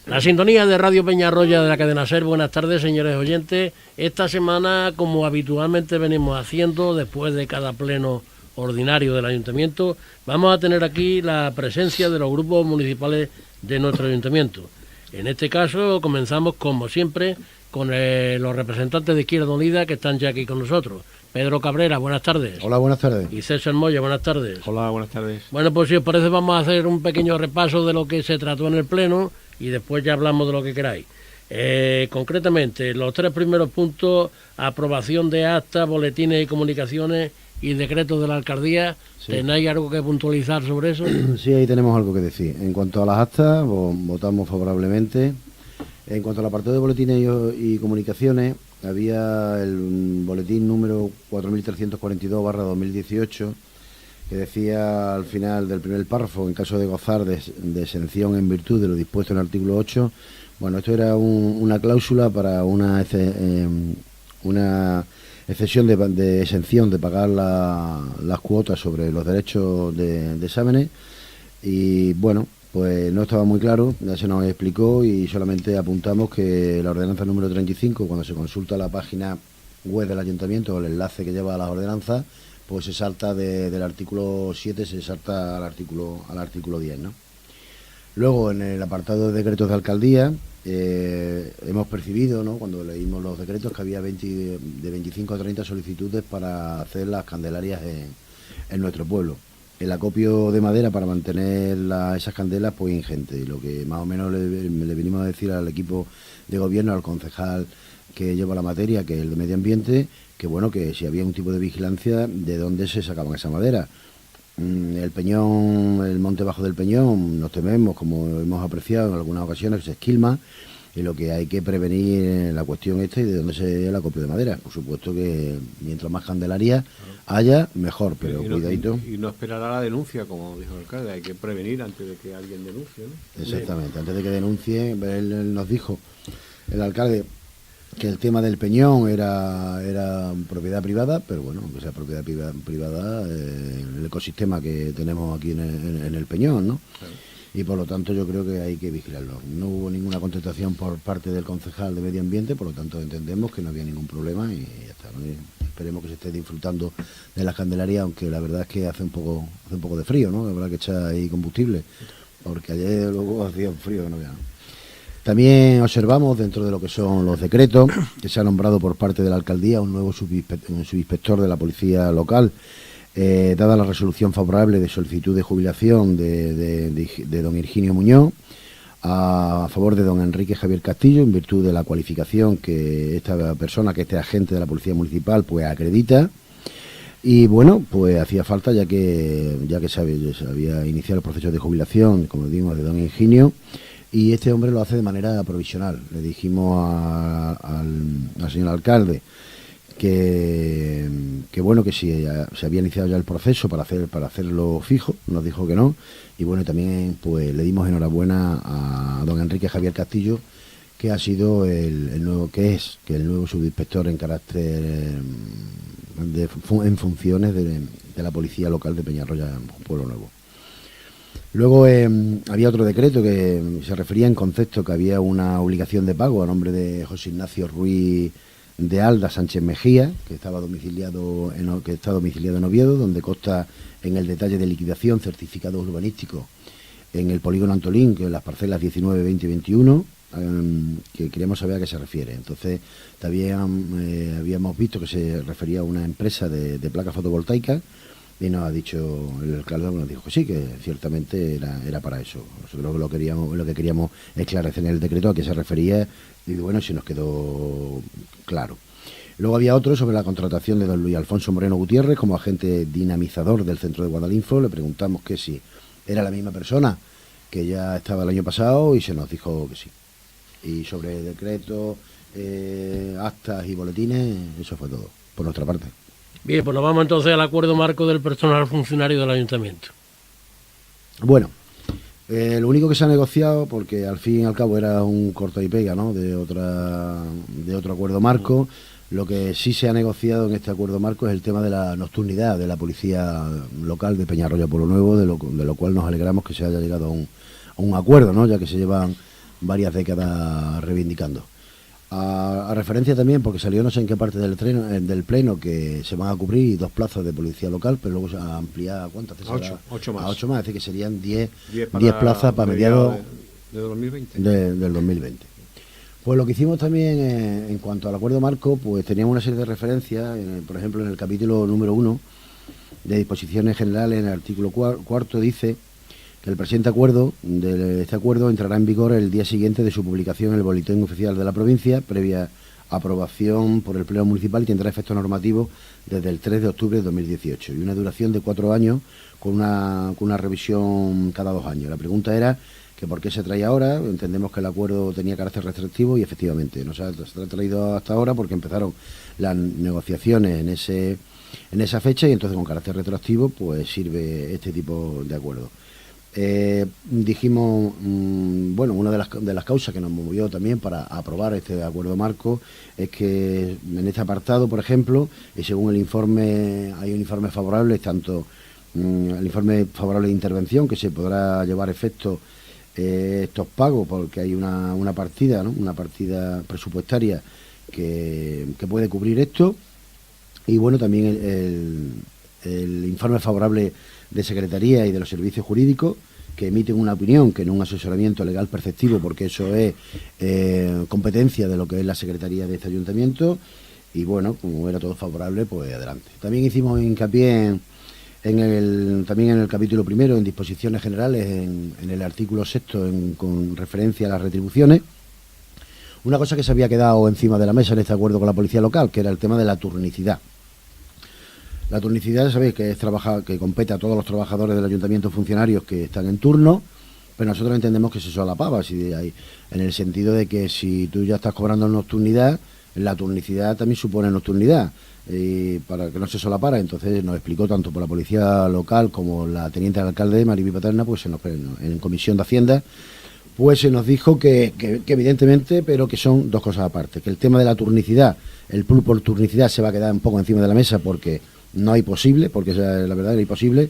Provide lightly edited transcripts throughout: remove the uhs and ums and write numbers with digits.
La sintonía de Radio Peñarroya de la cadena SER. Buenas tardes, señores oyentes. Esta semana, como habitualmente venimos haciendo, después de cada pleno ordinario del ayuntamiento, vamos a tener aquí la presencia de los grupos municipales de nuestro ayuntamiento. En este caso, comenzamos, como siempre, con los representantes de Izquierda Unida que están ya aquí con nosotros. Pedro Cabrera, buenas tardes. Hola, buenas tardes. Y César Moya, buenas tardes. Hola, buenas tardes. Bueno, pues si os parece vamos a hacer un pequeño repaso de lo que se trató en el pleno y después ya hablamos de lo que queráis. Concretamente, los tres primeros puntos: aprobación de actas, boletines y comunicaciones y decretos de la alcaldía. Sí. ¿Tenéis algo que puntualizar sobre eso? Sí, ahí tenemos algo que decir. En cuanto a las actas, votamos favorablemente. En cuanto al apartado de boletines y comunicaciones, había el boletín número 4342/2018 que decía al final del primer párrafo: en caso de gozar de exención en virtud de lo dispuesto en el artículo 8. Bueno, esto era una cláusula para una excepción de exención de pagar las cuotas sobre los derechos de exámenes. Y bueno, pues no estaba muy claro, ya se nos explicó y solamente apuntamos que la ordenanza número 35, cuando se consulta la página web del ayuntamiento o el enlace que lleva a las ordenanzas, pues se salta del artículo 7, se salta al artículo 10, ¿no? Luego, en el apartado de decretos de alcaldía, hemos percibido, ¿no?, cuando leímos los decretos, que había de 25 a 30 solicitudes para hacer las candelarias en nuestro pueblo. El acopio de madera para mantener esas candelas, pues ingente. Y lo que más o menos le vinimos a decir al equipo de gobierno, al concejal que lleva la materia, que es el de medio ambiente, que bueno, que si había un tipo de vigilancia, de dónde se sacaban esa madera. El Peñón, el monte bajo del Peñón, nos tememos, como hemos apreciado en algunas ocasiones, que se esquilma, y lo que hay que prevenir la cuestión esta y de dónde se da el acopio de madera. Por supuesto que mientras más candelaria haya, mejor, pero cuidadito. Y no esperar a la denuncia, como dijo el alcalde, hay que prevenir antes de que alguien denuncie, ¿no? Exactamente, antes de que denuncie. Él nos dijo, el alcalde, que el tema del Peñón era propiedad privada, pero bueno, aunque sea propiedad privada, el ecosistema que tenemos aquí en el Peñón, ¿no? Claro. Y por lo tanto yo creo que hay que vigilarlo. No hubo ninguna contestación por parte del concejal de medio ambiente, por lo tanto entendemos que no había ningún problema y ya está, ¿no? Y esperemos que se esté disfrutando de las candelerías, aunque la verdad es que hace un poco de frío, ¿no? Habrá que echar ahí combustible, porque ayer luego hacía un frío que no vean. También observamos, dentro de lo que son los decretos, que se ha nombrado por parte de la alcaldía un nuevo subinspector de la policía local. Dada la resolución favorable de solicitud de jubilación de don Virginio Muñoz a favor de don Enrique Javier Castillo, en virtud de la cualificación que esta persona, que este agente de la Policía Municipal, pues acredita. Y bueno, pues hacía falta, ya que se había iniciado el proceso de jubilación, como dimos, de don Virginio, y este hombre lo hace de manera provisional. Le dijimos al señor alcalde que bueno, que si se había iniciado ya el proceso para hacerlo fijo. Nos dijo que no, y bueno, también pues le dimos enhorabuena a don Enrique Javier Castillo, que ha sido el nuevo subinspector en carácter en funciones de la policía local de Peñarroya, Pueblo Nuevo. Luego había otro decreto que se refería en concepto que había una obligación de pago a nombre de José Ignacio Ruiz de Alda Sánchez Mejía, que está domiciliado en Oviedo, donde consta en el detalle de liquidación certificado urbanístico en el polígono Antolín, que en las parcelas 19, 20 y 21, que queríamos saber a qué se refiere. Entonces también habíamos visto que se refería a una empresa de placas fotovoltaicas, y nos ha dicho, el alcalde nos dijo que sí, que ciertamente era para eso. Nosotros lo que queríamos esclarecer en el decreto a qué se refería, y bueno, si nos quedó claro. Luego había otro sobre la contratación de don Luis Alfonso Moreno Gutiérrez como agente dinamizador del centro de Guadalinfo. Le preguntamos que si era la misma persona que ya estaba el año pasado, y se nos dijo que sí. Y sobre decretos, actas y boletines, eso fue todo, por nuestra parte. Bien, pues nos vamos entonces al acuerdo marco del personal funcionario del ayuntamiento. Bueno, lo único que se ha negociado, porque al fin y al cabo era un corta y pega, ¿no?, de otro acuerdo marco. Lo que sí se ha negociado en este acuerdo marco es el tema de la nocturnidad de la policía local de Peñarroya Pueblo Nuevo, de lo cual nos alegramos que se haya llegado a un acuerdo, ¿no?, ya que se llevan varias décadas reivindicando. A referencia también, porque salió no sé en qué parte del pleno que se van a cubrir 2 plazas de policía local, pero luego se va a ampliar a ¿cuántas? A 8 más. A 8 más, es decir, que serían 10 plazas para mediados de 2020. Del 2020. Pues lo que hicimos también en cuanto al acuerdo marco, pues teníamos una serie de referencias, por ejemplo, en el capítulo número 1 de disposiciones generales, en el artículo cuarto, dice que el presente acuerdo, este acuerdo entrará en vigor el día siguiente de su publicación en el Boletín Oficial de la provincia, previa aprobación por el Pleno Municipal, y tendrá efecto normativo desde el 3 de octubre de 2018 y una duración de 4 años con una revisión cada 2 años. La pregunta era que por qué se trae ahora. Entendemos que el acuerdo tenía carácter restrictivo y efectivamente se ha traído hasta ahora porque empezaron las negociaciones en esa fecha, y entonces con carácter retroactivo pues sirve este tipo de acuerdo. Dijimos, bueno, una de las causas que nos movió también para aprobar este acuerdo marco es que en este apartado, por ejemplo, según el informe, hay un informe favorable, tanto el informe favorable de intervención, que se podrá llevar efecto estos pagos porque hay una partida, ¿no? Una partida presupuestaria que puede cubrir esto, y bueno, también el informe favorable de Secretaría y de los servicios jurídicos, que emiten una opinión, que no un asesoramiento legal perceptivo, porque eso es competencia de lo que es la Secretaría de este ayuntamiento, y bueno, como era todo favorable, pues adelante. También hicimos hincapié también en el capítulo primero, en disposiciones generales, en el artículo 6, con referencia a las retribuciones, una cosa que se había quedado encima de la mesa en este acuerdo con la policía local, que era el tema de la turnicidad. La turnicidad, sabéis que que compete a todos los trabajadores del ayuntamiento, funcionarios que están en turno, pero nosotros entendemos que se solapaba, en el sentido de que si tú ya estás cobrando nocturnidad, la turnicidad también supone nocturnidad, y para que no se solapara. Entonces nos explicó tanto por la policía local como la teniente del alcalde, Mariby Paterna, pues en comisión de Hacienda, pues se nos dijo que evidentemente, pero que son 2 cosas aparte, que el tema de la turnicidad, el plus por turnicidad, se va a quedar un poco encima de la mesa porque no hay posible, porque la verdad era imposible.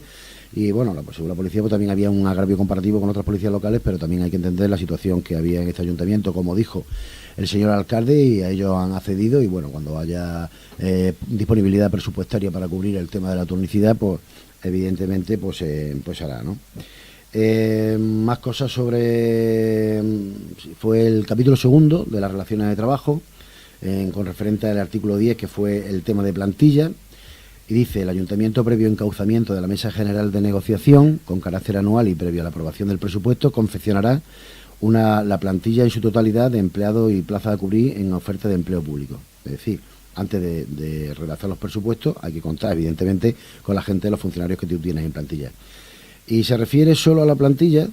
Y bueno, la policía pues también había un agravio comparativo con otras policías locales, pero también hay que entender la situación que había en este ayuntamiento, como dijo el señor alcalde, y a ellos han accedido, y bueno, cuando haya disponibilidad presupuestaria para cubrir el tema de la turnicidad, pues evidentemente pues hará, ¿no? Más cosas fue el capítulo 2 de las relaciones de trabajo, con referente al artículo 10, que fue el tema de plantilla. Y dice: el ayuntamiento, previo encauzamiento de la mesa general de negociación con carácter anual y previo a la aprobación del presupuesto, confeccionará la plantilla en su totalidad de empleados y plazas a cubrir en oferta de empleo público. Es decir, antes de redactar los presupuestos hay que contar evidentemente con la gente, los funcionarios que tú tienes en plantilla. Y se refiere solo a la plantilla,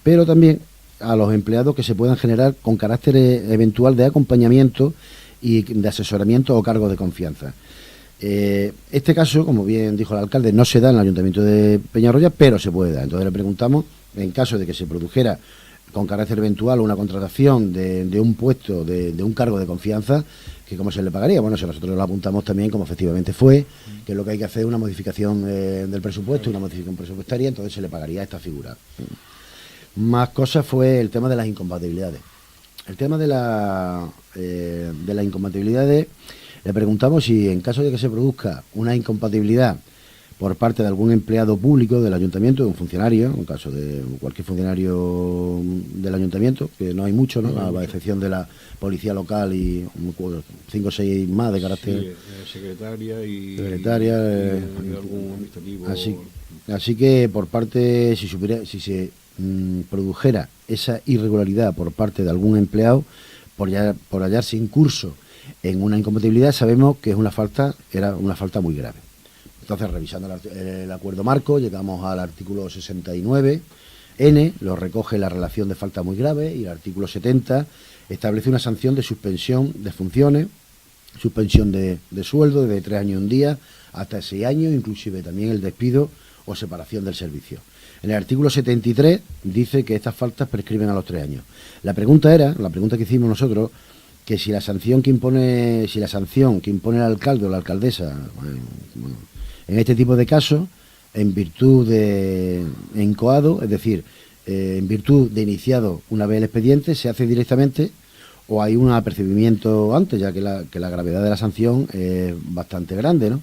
pero también a los empleados que se puedan generar con carácter eventual de acompañamiento y de asesoramiento o cargos de confianza. Este caso, como bien dijo el alcalde, no se da en el ayuntamiento de Peñarroya, pero se puede dar. Entonces le preguntamos, en caso de que se produjera con carácter eventual una contratación de un puesto, de un cargo de confianza, que cómo se le pagaría. Bueno, si nosotros lo apuntamos también, como efectivamente fue, que lo que hay que hacer es una modificación del presupuesto, una modificación presupuestaria, entonces se le pagaría esta figura. Más cosas fue el tema de las incompatibilidades. El tema de las incompatibilidades, le preguntamos si en caso de que se produzca una incompatibilidad por parte de algún empleado público del ayuntamiento, de un funcionario, en caso de cualquier funcionario del ayuntamiento, que no hay mucho, ¿no? A excepción de la policía local y 5 o 6 más de carácter... Sí, secretaria y algún administrativo. Así que por parte, si se produjera esa irregularidad por parte de algún empleado, por hallarse incurso en una incompatibilidad, sabemos que era una falta muy grave. Entonces, revisando el acuerdo marco, llegamos al artículo 69N, lo recoge la relación de falta muy grave, y el artículo 70 establece una sanción de suspensión de funciones, suspensión de sueldo desde 3 años y un día hasta 6 años, inclusive también el despido o separación del servicio. En el artículo 73 dice que estas faltas prescriben a los 3 años. La pregunta que hicimos nosotros, que si la sanción que impone el alcalde o la alcaldesa, en este tipo de casos, en virtud de incoado, es decir, en virtud de iniciado una vez el expediente, se hace directamente o hay un apercibimiento antes, ya que la gravedad de la sanción es bastante grande, ¿no?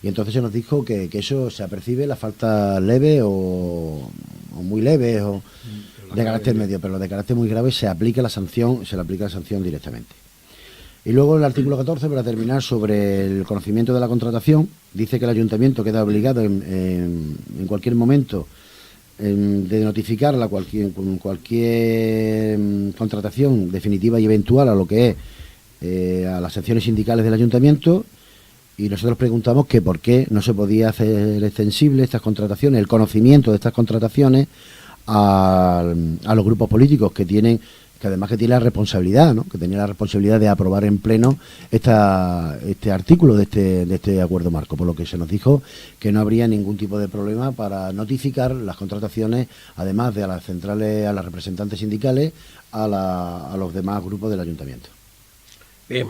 Y entonces se nos dijo que eso se apercibe las faltas leves o muy leves o de carácter medio, pero de carácter muy grave se le aplica la sanción directamente. Y luego el artículo 14, para terminar, sobre el conocimiento de la contratación, dice que el ayuntamiento queda obligado en cualquier momento de notificar cualquier contratación definitiva y eventual a lo que es a las secciones sindicales del ayuntamiento, y nosotros preguntamos que por qué no se podía hacer extensible estas contrataciones, el conocimiento de estas contrataciones a los grupos políticos que además tienen la responsabilidad, ¿no? Que tenía la responsabilidad de aprobar en pleno este artículo de este acuerdo marco, por lo que se nos dijo que no habría ningún tipo de problema para notificar las contrataciones, además de a las centrales, a las representantes sindicales, a los demás grupos del ayuntamiento. Bien,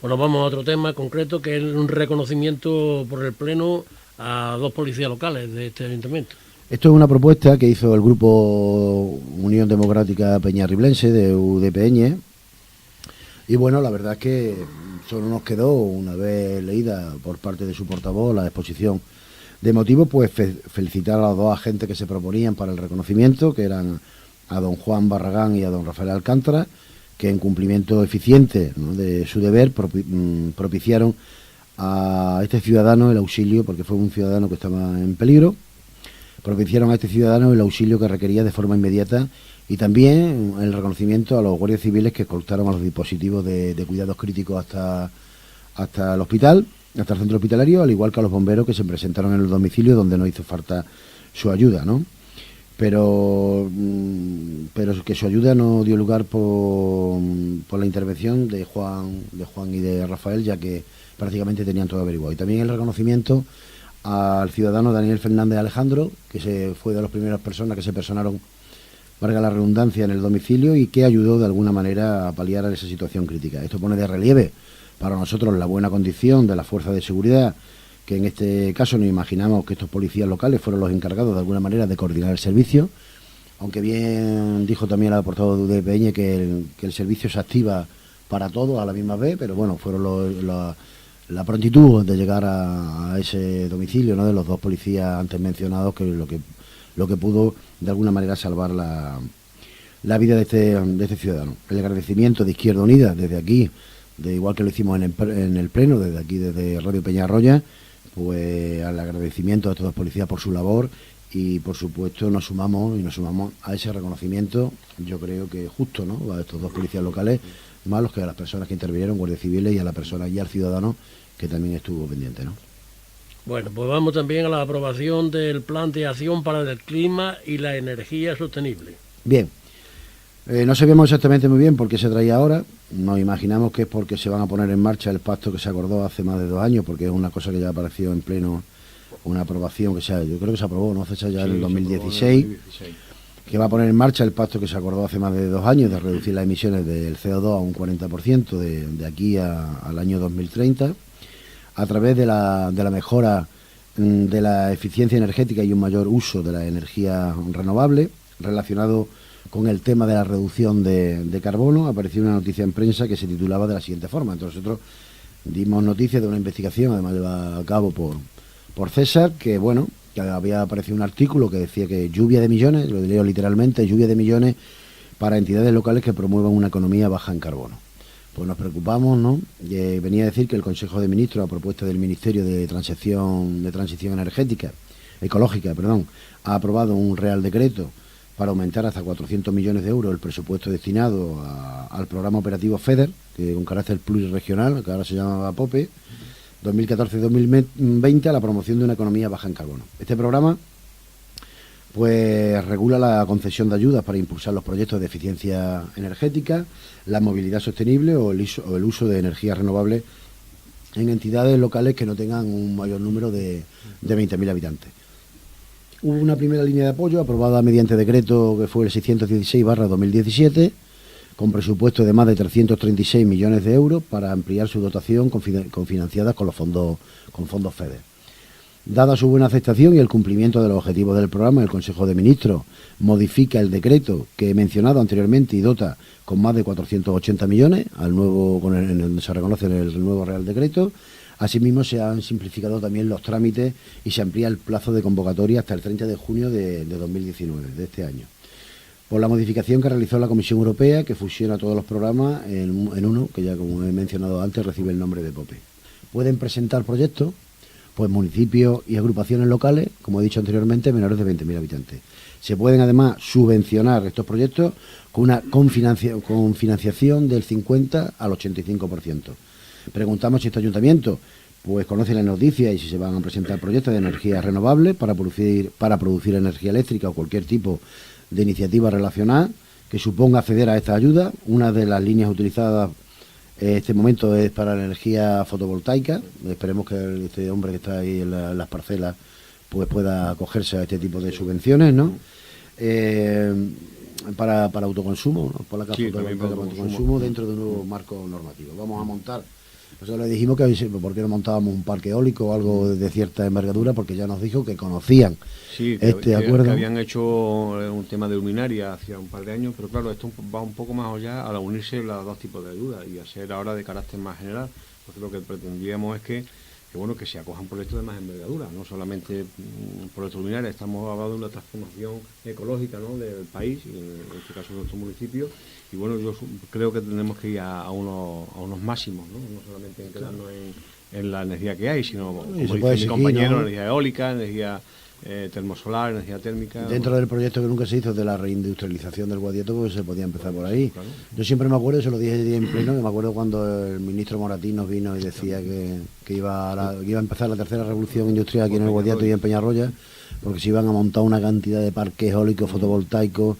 pues nos vamos a otro tema concreto, que es un reconocimiento por el pleno a 2 policías locales de este ayuntamiento. Esto es una propuesta que hizo el grupo Unión Democrática Peñarriblense de UDPN, y bueno, la verdad es que solo nos quedó, una vez leída por parte de su portavoz la exposición de motivos, pues felicitar a los 2 agentes que se proponían para el reconocimiento, que eran a don Juan Barragán y a don Rafael Alcántara, que en cumplimiento eficiente, ¿no?, de su deber propiciaron a este ciudadano el auxilio, porque fue un ciudadano que estaba en peligro. Propiciaron a este ciudadano el auxilio que requería de forma inmediata, y también el reconocimiento a los guardias civiles que escoltaron a los dispositivos de cuidados críticos hasta el hospital, hasta el centro hospitalario, al igual que a los bomberos que se presentaron en el domicilio donde no hizo falta su ayuda, ¿no? Pero que su ayuda no dio lugar por la intervención de Juan y de Rafael, ya que prácticamente tenían todo averiguado. Y también el reconocimiento al ciudadano Daniel Fernández Alejandro, que fue de las primeras personas que se personaron, valga la redundancia, en el domicilio, y que ayudó de alguna manera a paliar a esa situación crítica. Esto pone de relieve para nosotros la buena condición de las fuerzas de seguridad, que en este caso nos imaginamos que estos policías locales fueron los encargados de alguna manera de coordinar el servicio, aunque bien dijo también la portavoz de UDPN que el servicio se activa para todos a la misma vez, pero bueno, fueron la prontitud de llegar a ese domicilio, ¿no?, de los 2 policías antes mencionados, que lo que pudo de alguna manera salvar la vida de este ciudadano. El agradecimiento de Izquierda Unida desde aquí, igual que lo hicimos en el pleno, desde aquí, desde Radio Peñarroya, pues al agradecimiento a estos 2 policías por su labor, y por supuesto nos sumamos a ese reconocimiento, yo creo que justo, ¿no?, a estos 2 policías locales, más los que a las personas que intervinieron, guardias civiles, y a la persona y al ciudadano que también estuvo pendiente, ¿no? Bueno, pues vamos también a la aprobación del Plan de Acción para el Clima y la Energía Sostenible. Bien, no sabemos exactamente muy bien por qué se traía ahora. Nos imaginamos que es porque se van a poner en marcha el pacto que se acordó hace más de 2 años, porque es una cosa que ya apareció en pleno, una aprobación yo creo que se aprobó, ¿no? Fecha ya en el 2016, que va a poner en marcha el pacto que se acordó hace más de 2 años de reducir las emisiones del CO2 a un 40% de aquí al año 2030, a través de la mejora de la eficiencia energética y un mayor uso de la energía renovable. Relacionado con el tema de la reducción de carbono, apareció una noticia en prensa que se titulaba de la siguiente forma. Entonces nosotros dimos noticia de una investigación, además llevada a cabo por César, que bueno, que había aparecido un artículo que decía que lluvia de millones, lo leo literalmente, lluvia de millones para entidades locales que promuevan una economía baja en carbono. Pues nos preocupamos, ¿no? Venía a decir que el Consejo de Ministros, a propuesta del Ministerio de Transición Ecológica, ha aprobado un Real Decreto para aumentar hasta 400 millones de euros el presupuesto destinado al programa operativo FEDER, que con carácter pluriregional, que ahora se llama POPE, 2014-2020, a la promoción de una economía baja en carbono. Este programa pues regula la concesión de ayudas para impulsar los proyectos de eficiencia energética, la movilidad sostenible o el uso de energías renovables en entidades locales que no tengan un mayor número de 20.000 habitantes. Hubo una primera línea de apoyo aprobada mediante decreto que fue el 616/2017, con presupuesto de más de 336 millones de euros para ampliar su dotación confinanciada con fondos FEDER. Dada su buena aceptación y el cumplimiento de los objetivos del programa, el Consejo de Ministros modifica el decreto que he mencionado anteriormente y dota con más de 480 millones al nuevo, donde se reconoce el nuevo Real Decreto. Asimismo, se han simplificado también los trámites y se amplía el plazo de convocatoria hasta el 30 de junio de 2019, de este año. Por la modificación que realizó la Comisión Europea, que fusiona todos los programas en uno, que ya como he mencionado antes, recibe el nombre de POPE. Pueden presentar proyectos pues municipios y agrupaciones locales, como he dicho anteriormente, menores de 20.000 habitantes. Se pueden además subvencionar estos proyectos con financiación del 50 al 85%. Preguntamos si este ayuntamiento pues conoce la noticia y si se van a presentar proyectos de energías renovables para producir energía eléctrica o cualquier tipo de iniciativa relacionada que suponga acceder a esta ayuda. Una de las líneas utilizadas este momento es para la energía fotovoltaica. Esperemos que este hombre que está ahí en las parcelas pues pueda acogerse a este tipo de subvenciones, ¿no? Para autoconsumo, ¿no? Para autoconsumo dentro de un nuevo marco normativo. Vamos a montar. Nosotros le dijimos que por qué no montábamos un parque eólico o algo de cierta envergadura, porque ya nos dijo que conocían este acuerdo. Que habían hecho un tema de luminaria hace un par de años, pero claro, esto va un poco más allá al unirse los dos tipos de ayudas y a ser ahora de carácter más general. Entonces lo que pretendíamos es que se acojan proyectos de más envergadura, no solamente proyectos luminarias. Estamos hablando de una transformación ecológica, ¿no?, del país, y en este caso de nuestro municipio. Y bueno, yo creo que tenemos que ir a unos máximos, ¿no? No solamente quedarnos en la energía que hay, sino, como dice mi compañero, ¿no?, energía eólica, energía termosolar, energía térmica. Dentro del proyecto que nunca se hizo de la reindustrialización del Guadiato, pues se podía empezar por ahí. Claro. Yo siempre me acuerdo, se lo dije en pleno, que me acuerdo cuando el ministro Moratín nos vino y decía que iba a empezar la tercera revolución industrial aquí en el Guadiato y en Peñarroya, porque se iban a montar una cantidad de parques eólicos, fotovoltaicos,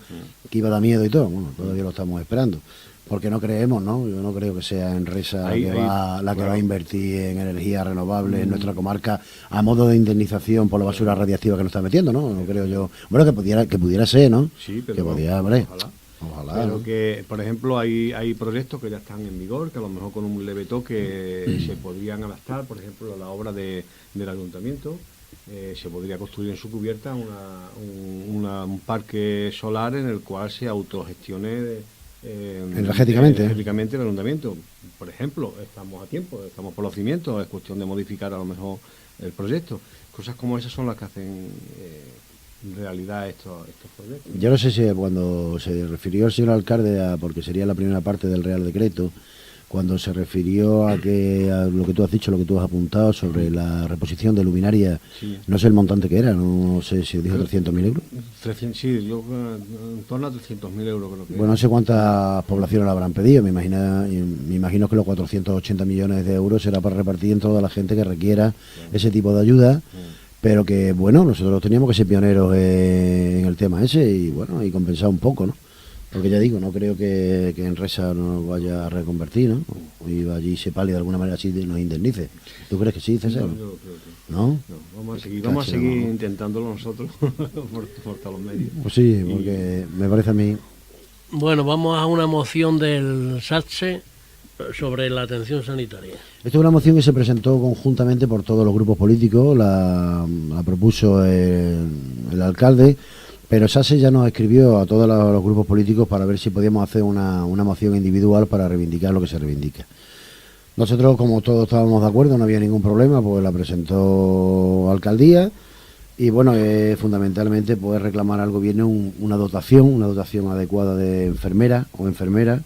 que iba a dar miedo y todo. Bueno, todavía lo estamos esperando. Porque no creemos, ¿no? Yo no creo que sea Enresa la que va a invertir en energía renovable en nuestra comarca a modo de indemnización por la basura radiactiva que nos está metiendo, ¿no? No creo yo. Bueno, que pudiera ser, ¿no? Sí, pero que podía, ojalá. Pero que, por ejemplo, hay proyectos que ya están en vigor, que a lo mejor con un leve toque se podrían adaptar, por ejemplo, a la obra del ayuntamiento. Se podría construir en su cubierta un parque solar en el cual se autogestione energéticamente el ayuntamiento. Por ejemplo, estamos a tiempo, estamos por los cimientos, es cuestión de modificar a lo mejor el proyecto. Cosas como esas son las que hacen realidad estos proyectos. Yo no sé si cuando se refirió el señor alcalde porque sería la primera parte del Real Decreto, cuando se refirió a lo que tú has dicho, lo que tú has apuntado sobre la reposición de luminaria, sí. No sé el montante que era, no sé si dijo 300.000 euros. Sí, yo en torno a 300.000 euros creo que. Bueno, no sé cuántas poblaciones lo habrán pedido, me imagino que los 480 millones de euros será para repartir en toda la gente que requiera ese tipo de ayuda, pero que, bueno, nosotros teníamos que ser pioneros en el tema ese y, bueno, y compensar un poco, ¿no? Porque ya digo, no creo que Enresa nos vaya a reconvertir, ¿no? Y allí se pale de alguna manera así nos indemnice. ¿Tú crees que sí, César? No, yo creo que ¿no? Vamos a seguir intentándolo nosotros por todos los medios. Pues sí, porque me parece a mí. Bueno, vamos a una moción del SATSE sobre la atención sanitaria. Esta es una moción que se presentó conjuntamente por todos los grupos políticos, la propuso el alcalde. Pero SATSE ya nos escribió a todos los grupos políticos para ver si podíamos hacer una moción individual para reivindicar lo que se reivindica. Nosotros, como todos estábamos de acuerdo, no había ningún problema, pues la presentó Alcaldía y, bueno, fundamentalmente pues reclamar al gobierno una dotación adecuada de enfermeras o enfermeros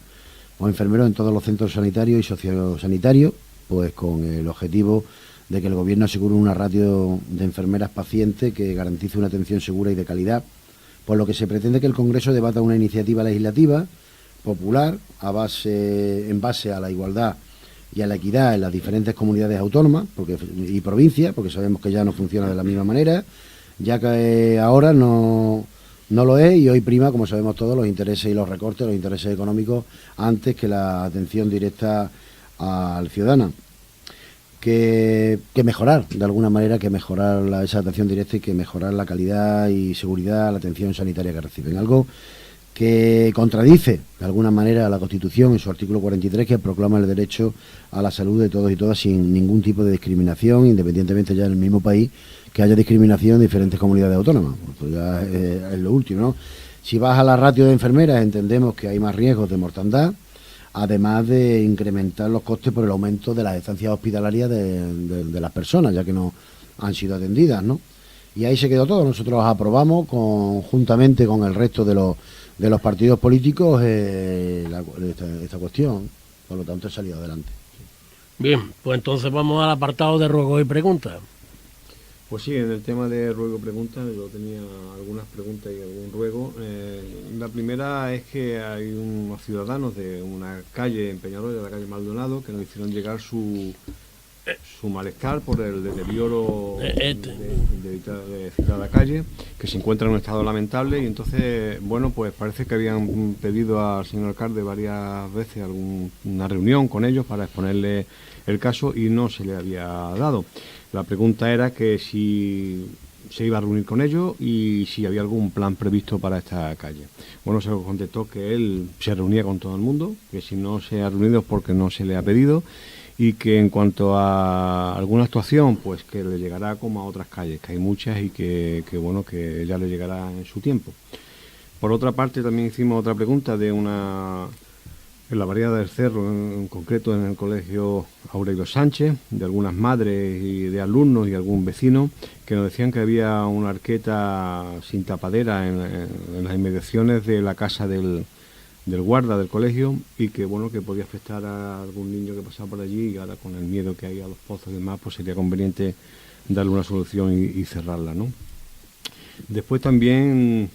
en todos los centros sanitarios y sociosanitarios, pues con el objetivo de que el gobierno asegure una ratio de enfermeras pacientes que garantice una atención segura y de calidad, por lo que se pretende que el Congreso debata una iniciativa legislativa popular en base a la igualdad y a la equidad en las diferentes comunidades autónomas y provincias, porque sabemos que ya no funciona de la misma manera, ya que ahora no lo es y hoy prima, como sabemos todos, los intereses y los recortes, los intereses económicos, antes que la atención directa al ciudadano. Que mejorar, de alguna manera, esa atención directa y que mejorar la calidad y seguridad, la atención sanitaria que reciben. Algo que contradice de alguna manera la Constitución en su artículo 43, que proclama el derecho a la salud de todos y todas sin ningún tipo de discriminación, independientemente ya en el mismo país que haya discriminación en diferentes comunidades autónomas. Pues ya es lo último, ¿no? Si vas a la ratio de enfermeras, entendemos que hay más riesgos de mortandad, además de incrementar los costes por el aumento de las estancias hospitalarias de las personas, ya que no han sido atendidas, ¿no? Y ahí se quedó todo. Nosotros aprobamos conjuntamente con el resto de los partidos políticos esta cuestión. Por lo tanto, he salido adelante. Bien, pues entonces vamos al apartado de ruegos y preguntas. Pues sí, en el tema de ruego y preguntas, yo tenía algunas preguntas y algún ruego. La primera es que hay unos ciudadanos de una calle en Peñarroya, la calle Maldonado, que nos hicieron llegar su malestar por el deterioro de citada calle, que se encuentra en un estado lamentable, y entonces, bueno, pues parece que habían pedido al señor alcalde varias veces una reunión con ellos para exponerle el caso y no se le había dado. La pregunta era que si se iba a reunir con ellos y si había algún plan previsto para esta calle. Bueno, se contestó que él se reunía con todo el mundo, que si no se ha reunido es porque no se le ha pedido, y que en cuanto a alguna actuación, pues que le llegará como a otras calles, que hay muchas y que bueno, que ya le llegará en su tiempo. Por otra parte, también hicimos otra pregunta en la variedad del Cerro, en concreto en el colegio Aurelio Sánchez, de algunas madres y de alumnos y algún vecino, que nos decían que había una arqueta sin tapadera en las inmediaciones de la casa del guarda del colegio, y que bueno, que podía afectar a algún niño que pasaba por allí, y ahora con el miedo que hay a los pozos y demás, pues sería conveniente darle una solución y cerrarla, ¿no? Después también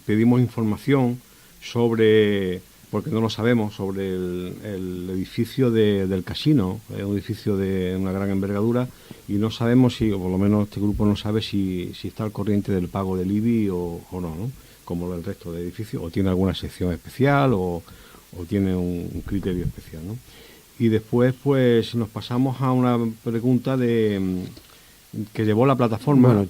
pedimos información sobre, porque no lo sabemos, sobre el edificio del casino. Es un edificio de una gran envergadura y no sabemos si, o por lo menos este grupo no sabe si está al corriente del pago del IBI o no, ¿no? Como el resto de edificios, o tiene alguna sección especial o tiene un criterio especial, ¿no? Y después pues nos pasamos a una pregunta que llevó la plataforma. Bueno,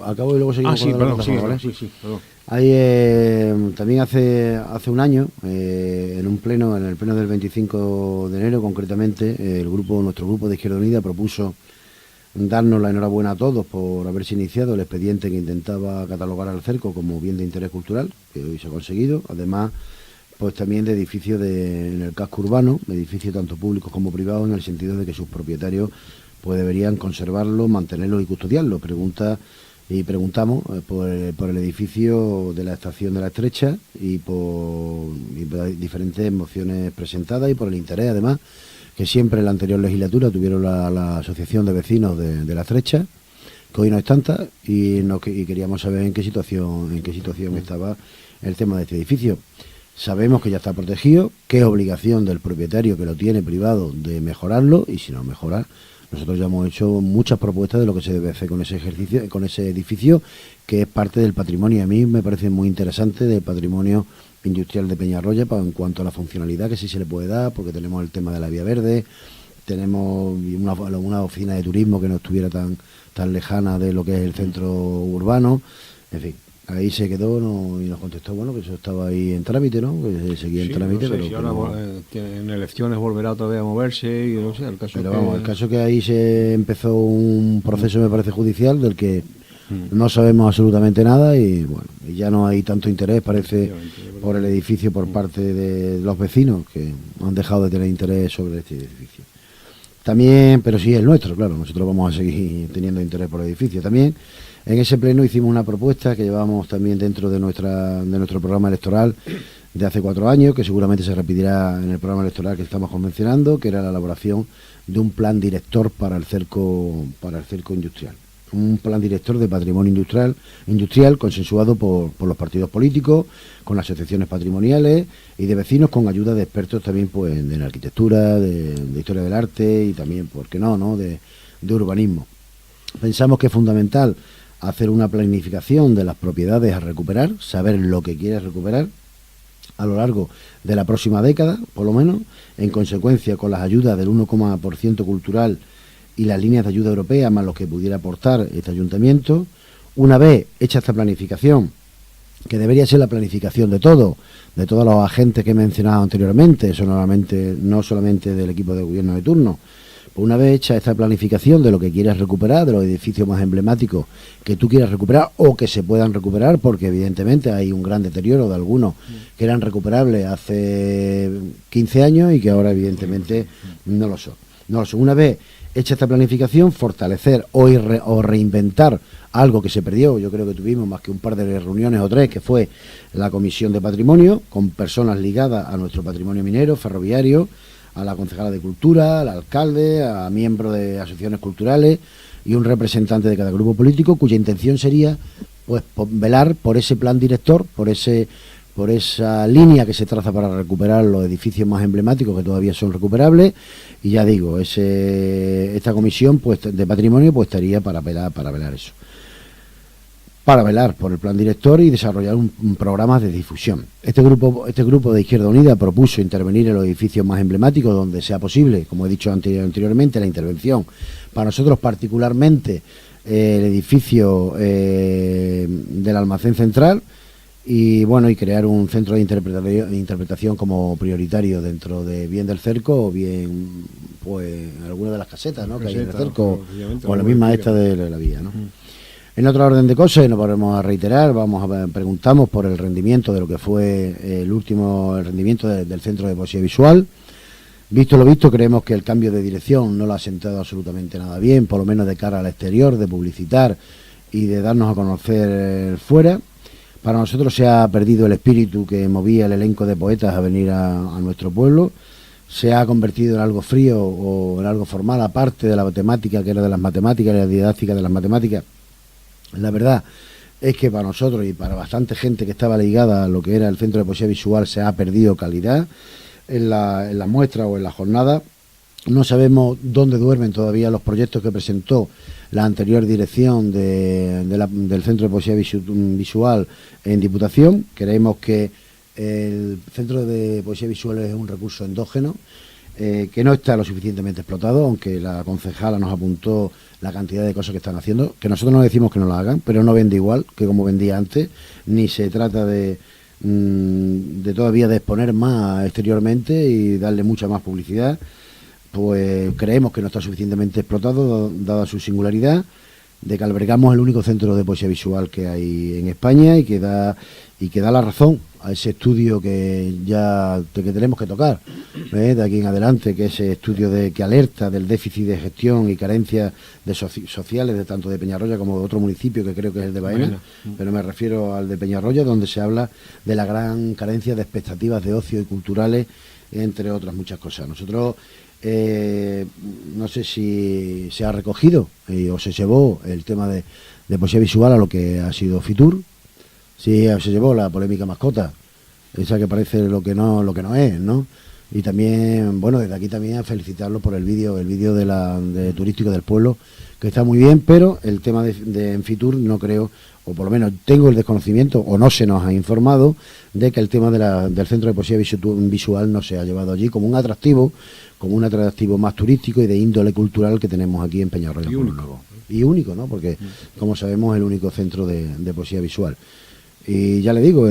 acabo y luego seguimos con la plataforma, ¿vale? Sí, perdón. Ahí también hace un año, en el pleno del 25 de enero concretamente, nuestro grupo de Izquierda Unida propuso darnos la enhorabuena a todos por haberse iniciado el expediente que intentaba catalogar al cerco como bien de interés cultural, que hoy se ha conseguido. Además, pues también de edificios en el casco urbano, edificios tanto públicos como privados, en el sentido de que sus propietarios pues deberían conservarlo, mantenerlo y custodiarlo. Preguntamos por el edificio de la estación de La Estrecha y por diferentes mociones presentadas y por el interés, además, que siempre en la anterior legislatura tuvieron la Asociación de Vecinos de La Estrecha, que hoy no es tanta, y queríamos saber en qué situación estaba el tema de este edificio. Sabemos que ya está protegido, que es obligación del propietario que lo tiene privado de mejorarlo, y si no mejora, nosotros ya hemos hecho muchas propuestas de lo que se debe hacer con ese edificio, que es parte del patrimonio. A mí me parece muy interesante del patrimonio industrial de Peñarroya, en cuanto a la funcionalidad que sí se le puede dar, porque tenemos el tema de la vía verde, tenemos una oficina de turismo que no estuviera tan lejana de lo que es el centro urbano. En fin, ahí se quedó y nos contestó, bueno, que eso estaba ahí en trámite, ¿no? Que seguía en trámite, no sé, pero si ahora en elecciones volverá otra vez a moverse, y no sé, el caso. Pero el caso que ahí se empezó un proceso, me parece, judicial, del que no sabemos absolutamente nada, y bueno, y ya no hay tanto interés, parece, por el edificio por parte de los vecinos, que han dejado de tener interés sobre este edificio. También, pero sí el nuestro, claro, nosotros vamos a seguir teniendo interés por el edificio. También en ese pleno hicimos una propuesta que llevamos también dentro de nuestro programa electoral de hace 4 años, que seguramente se repetirá en el programa electoral que estamos convencionando, que era la elaboración de un plan director para el cerco industrial. Un plan director de patrimonio industrial consensuado por los partidos políticos, con las asociaciones patrimoniales y de vecinos, con ayuda de expertos también pues en arquitectura, de historia del arte y también, ¿por qué no?, de urbanismo. Pensamos que es fundamental hacer una planificación de las propiedades a recuperar, saber lo que quieres recuperar a lo largo de la próxima década, por lo menos, en consecuencia con las ayudas del 1% cultural y las líneas de ayuda europea, más lo que pudiera aportar este ayuntamiento. Una vez hecha esta planificación, que debería ser la planificación de todos los agentes que he mencionado anteriormente, no solamente del equipo de gobierno de turno. Pues una vez hecha esta planificación de lo que quieras recuperar, de los edificios más emblemáticos que tú quieras recuperar o que se puedan recuperar, porque evidentemente hay un gran deterioro de algunos que eran recuperables hace 15 años y que ahora evidentemente no lo son. Una vez hecha esta planificación, fortalecer o reinventar algo que se perdió. Yo creo que tuvimos más que un par de reuniones o tres, que fue la Comisión de Patrimonio, con personas ligadas a nuestro patrimonio minero, ferroviario, a la concejala de Cultura, al alcalde, a miembros de asociaciones culturales y un representante de cada grupo político, cuya intención sería pues velar por ese plan director, por esa línea que se traza para recuperar los edificios más emblemáticos que todavía son recuperables. Y ya digo, esta comisión pues de patrimonio pues estaría para velar eso, para velar por el plan director y desarrollar un programa de difusión. Este grupo de Izquierda Unida propuso intervenir en los edificios más emblemáticos donde sea posible, como he dicho anteriormente, la intervención. Para nosotros particularmente el edificio del almacén central, y bueno, y crear un centro de interpretación como prioritario dentro de bien del cerco o bien pues alguna de las casetas, ¿no?, que hay en el cerco, o la misma esta de la vía, ¿no? En otra orden de cosas, y nos volvemos a reiterar, preguntamos por el rendimiento de lo que fue el rendimiento del Centro de Poesía Visual. Visto lo visto, creemos que el cambio de dirección no lo ha sentado absolutamente nada bien, por lo menos de cara al exterior, de publicitar y de darnos a conocer fuera. Para nosotros se ha perdido el espíritu que movía el elenco de poetas a venir a nuestro pueblo. Se ha convertido en algo frío o en algo formal, aparte de la temática que era de las matemáticas y la didáctica de las matemáticas. La verdad es que para nosotros y para bastante gente que estaba ligada a lo que era el Centro de Poesía Visual se ha perdido calidad en la muestra o en la jornada. No sabemos dónde duermen todavía los proyectos que presentó la anterior dirección del Centro de Poesía Visual en Diputación. Creemos que el Centro de Poesía Visual es un recurso endógeno que no está lo suficientemente explotado, aunque la concejala nos apuntó la cantidad de cosas que están haciendo, que nosotros no decimos que no lo hagan, pero no vende igual que como vendía antes, ni se trata de todavía de exponer más exteriormente y darle mucha más publicidad. Pues creemos que no está suficientemente explotado, dada su singularidad, de que albergamos el único centro de poesía visual que hay en España y que da la razón a ese estudio que tenemos que tocar de aquí en adelante, que ese estudio que alerta del déficit de gestión y carencias sociales de tanto de Peñarroya como de otro municipio que creo que es el de Baena, pero me refiero al de Peñarroya, donde se habla de la gran carencia de expectativas de ocio y culturales, entre otras muchas cosas. Nosotros no sé si se ha recogido o se llevó el tema de poesía visual a lo que ha sido Fitur. Sí, se llevó la polémica mascota, esa que parece lo que no es, ¿no? Y también, bueno, desde aquí también a felicitarlo por el vídeo de turístico del pueblo, que está muy bien, pero el tema de Fitur no creo, o por lo menos tengo el desconocimiento, o no se nos ha informado, de que el tema del Centro de Poesía Visual no se ha llevado allí como un atractivo más turístico y de índole cultural que tenemos aquí en Peñarroya. Y único, ¿no? Porque, como sabemos, es el único centro de poesía visual. Y ya le digo,